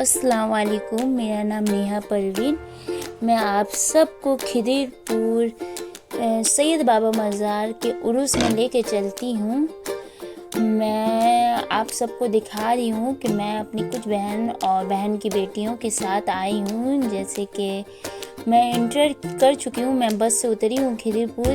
अस्सलाम वालेकुम। मेरा नाम नेहा परवीन। मैं आप सबको खिदिरपुर सैयद बाबा मज़ार के उर्स में लेके चलती हूँ। मैं आप सबको दिखा रही हूँ कि मैं अपनी कुछ बहन और बहन की बेटियों के साथ आई हूँ। जैसे कि मैं इंटर कर चुकी हूँ, मैं बस से उतरी हूँ खिदिरपुर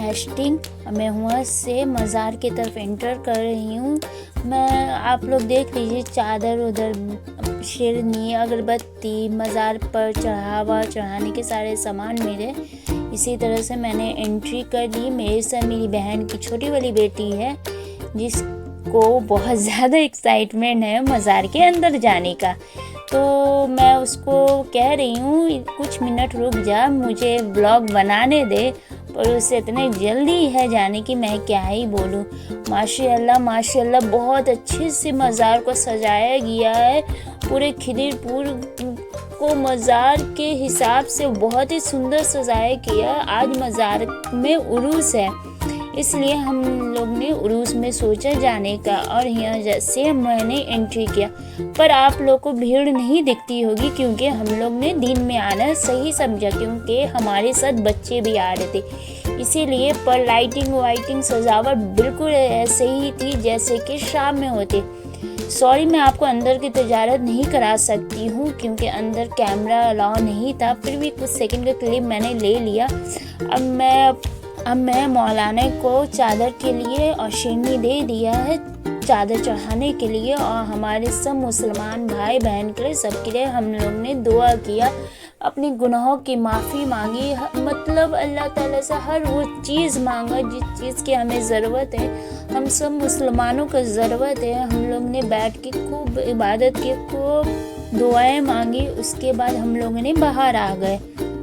हेस्टिंग, मैं वहाँ से मज़ार की तरफ एंटर कर रही हूँ। मैं आप लोग देख लीजिए, चादर उधर शेरनी अगरबत्ती मज़ार पर चढ़ाने के सारे सामान मेरे। इसी तरह से मैंने एंट्री कर ली। मेरे साथ मेरी बहन की छोटी वाली बेटी है जिसको बहुत ज़्यादा एक्साइटमेंट है मज़ार के अंदर जाने का। तो मैं उसको कह रही हूँ कुछ मिनट रुक जा, मुझे व्लॉग बनाने दे, पर उसे इतने जल्दी है जाने की मैं क्या ही बोलूँ। माशाअल्लाह माशाअल्लाह बहुत अच्छे से मज़ार को सजाया गया है। पूरे खिदिरपुर को मज़ार के हिसाब से बहुत ही सुंदर सजाया गया। आज मज़ार में उरूस है, इसलिए हम लोग ने उरूस में सोचा जाने का, और यहाँ जैसे मैंने एंट्री किया। पर आप लोग को भीड़ नहीं दिखती होगी क्योंकि हम लोग ने दिन में आना सही समझा, क्योंकि हमारे साथ बच्चे भी आ रहे थे इसीलिए। पर लाइटिंग सजावट बिल्कुल ऐसे ही थी जैसे कि शाम में होती। सॉरी, मैं आपको अंदर की तजारत नहीं करा सकती हूँ क्योंकि अंदर कैमरा अलाउ नहीं था। फिर भी कुछ सेकंड का क्लिप मैंने ले लिया। अब मैं मौलाना को चादर के लिए और शेरनी दे दिया है चादर चढ़ाने के लिए, और हमारे सब मुसलमान भाई बहन के लिए सबके लिए हम लोग ने दुआ किया, अपनी गुनाहों की माफ़ी मांगी। मतलब अल्लाह ताला से हर वो चीज़ मांगा जिस चीज़ की हमें ज़रूरत है। हम सब मुसलमानों को ज़रूरत है। हम लोग ने बैठ के खूब इबादत की, खूब दुआएं मांगी। उसके बाद हम लोगों ने बाहर आ गए।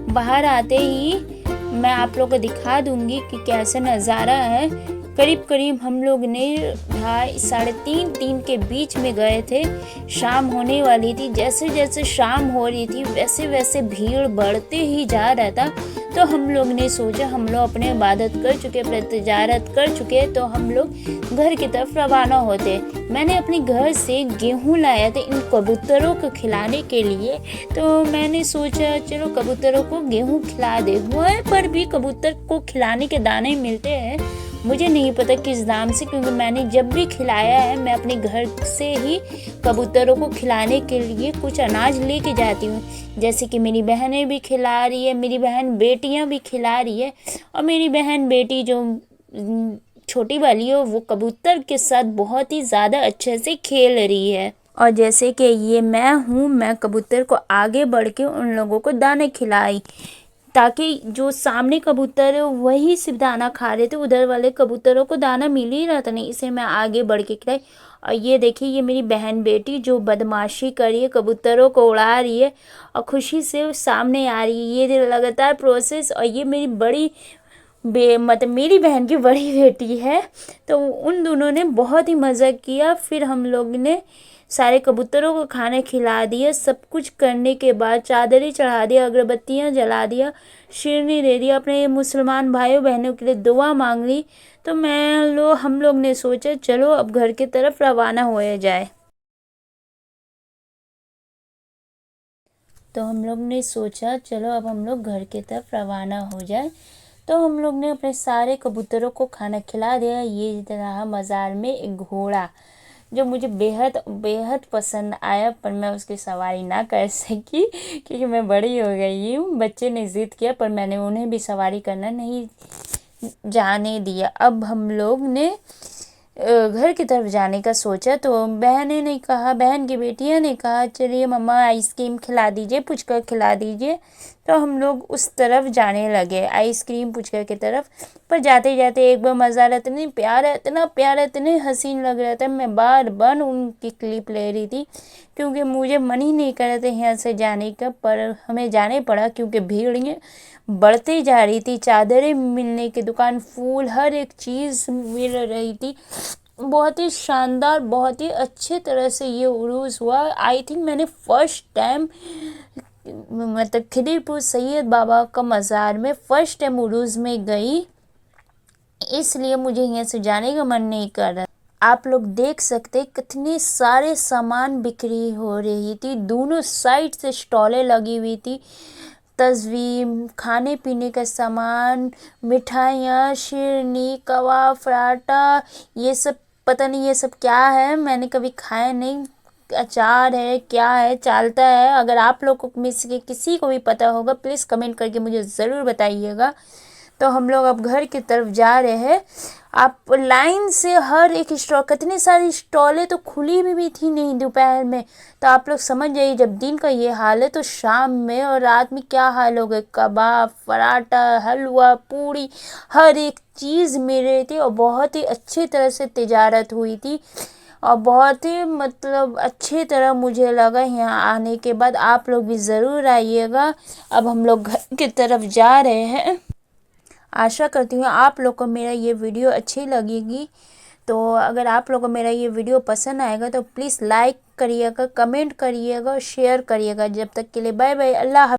बाहर आते ही मैं आप लोगों को दिखा दूंगी कि कैसा नज़ारा है। करीब हम लोग ने 2:30-3 के बीच में गए थे। शाम होने वाली थी। जैसे जैसे शाम हो रही थी वैसे वैसे भीड़ बढ़ते ही जा रहा था। तो हम लोग ने सोचा, हम लोग अपने इबादत कर चुके, अपने तिजारत कर चुके, तो हम लोग घर की तरफ रवाना होते। मैंने अपने घर से गेहूं लाया था इन कबूतरों को खिलाने के लिए। तो मैंने सोचा चलो कबूतरों को गेहूं खिला दे। वहाँ पर भी कबूतर को खिलाने के दाने मिलते हैं, मुझे नहीं पता किस दाम से, क्योंकि मैंने जब भी खिलाया है मैं अपने घर से ही कबूतरों को खिलाने के लिए कुछ अनाज लेके जाती हूँ। जैसे कि मेरी बहनें भी खिला रही है, मेरी बहन बेटियाँ भी खिला रही है, और मेरी बहन बेटी जो छोटी वाली है वो कबूतर के साथ बहुत ही ज़्यादा अच्छे से खेल रही है। और जैसे कि ये मैं कबूतर को आगे बढ़ के उन लोगों को दाने खिलाई, ताकि जो सामने कबूतर है वही सिर्फ दाना खा रहे थे, उधर वाले कबूतरों को दाना मिल ही रहा था नहीं, इसे मैं आगे बढ़ के खिलाई। और ये देखिए, ये मेरी बहन बेटी जो बदमाशी कर रही है, कबूतरों को उड़ा रही है और खुशी से सामने आ रही है। ये लगातार प्रोसेस। और ये मेरी मतलब मेरी बहन की बड़ी बेटी है। तो उन दोनों ने बहुत ही मज़ा किया। फिर हम लोग ने सारे कबूतरों को खाना खिला दिया। सब कुछ करने के बाद चादरें चढ़ा दिया, अगरबत्तियाँ जला दिया, शेरनी दे दिया, अपने मुसलमान भाइयों बहनों के लिए दुआ मांग ली। तो हम लोग ने सोचा चलो अब घर की तरफ रवाना हो जाए। तो हम लोग ने सोचा चलो अब हम लोग घर की तरफ रवाना हो जाए। तो हम लोग ने अपने सारे कबूतरों को खाना खिला दिया। ये रहा मज़ार में एक घोड़ा जो मुझे बेहद पसंद आया, पर मैं उसकी सवारी ना कर सकी क्योंकि मैं बड़ी हो गई हूँ। बच्चे ने ज़िद किया पर मैंने उन्हें भी सवारी करना नहीं जाने दिया। अब हम लोग ने घर की तरफ जाने का सोचा। तो बहन की बेटियां ने कहा चलिए मम्मा आइसक्रीम खिला दीजिए, पुचका खिला दीजिए। तो हम लोग उस तरफ जाने लगे, आइसक्रीम पुचका की तरफ। पर जाते जाते एक बार मज़ारा इतना प्यारा इतने हसीन लग रहा था। मैं बार बार उनकी क्लिप ले रही थी क्योंकि मुझे मन ही नहीं कर रहा था यहाँ से जाने का, पर हमें जाने पड़ा क्योंकि भीड़ बढ़ती जा रही थी। चादरें मिलने की दुकान, फूल, हर एक चीज़ मिल रही थी। बहुत ही शानदार, बहुत ही अच्छे तरह से ये उरूस हुआ। आई थिंक मैंने फर्स्ट टाइम मतलब खिदिरपुर सैयद बाबा का मज़ार में फर्स्ट टाइम उरूस में गई, इसलिए मुझे यहाँ से जाने का मन नहीं कर रहा। आप लोग देख सकते कितने सारे सामान बिक्री हो रही थी। दोनों साइड से स्टॉलें लगी हुई थी। तस्वीर, खाने पीने का सामान, मिठाइयाँ, शेरनी, कबाब, पराठा, ये सब पता नहीं ये सब क्या है, मैंने कभी खाया नहीं। अचार है, क्या है, चालता है। अगर आप लोग को में से किसी को भी पता होगा प्लीज़ कमेंट करके मुझे ज़रूर बताइएगा। तो हम लोग अब घर की तरफ जा रहे हैं। आप लाइन से हर एक स्टॉल, कितनी सारी स्टॉलें तो खुली भी थी नहीं दोपहर में। तो आप लोग समझ जाइए जब दिन का ये हाल है तो शाम में और रात में क्या हाल हो गए। कबाब, पराठा, हलवा, पूड़ी, हर एक चीज़ मिल रही थी और बहुत ही अच्छी तरह से तिजारत हुई थी और बहुत ही मतलब अच्छी तरह मुझे लगा यहाँ आने के बाद। आप लोग भी ज़रूर आइएगा। अब हम लोग घर की तरफ जा रहे हैं। आशा करती हूँ आप लोग को मेरा ये वीडियो अच्छी लगेगी। तो अगर आप लोग को मेरा ये वीडियो पसंद आएगा तो प्लीज़ लाइक करिएगा, कमेंट करिएगा और शेयर करिएगा। जब तक के लिए बाय बाय, अल्लाह हाफ़िज़।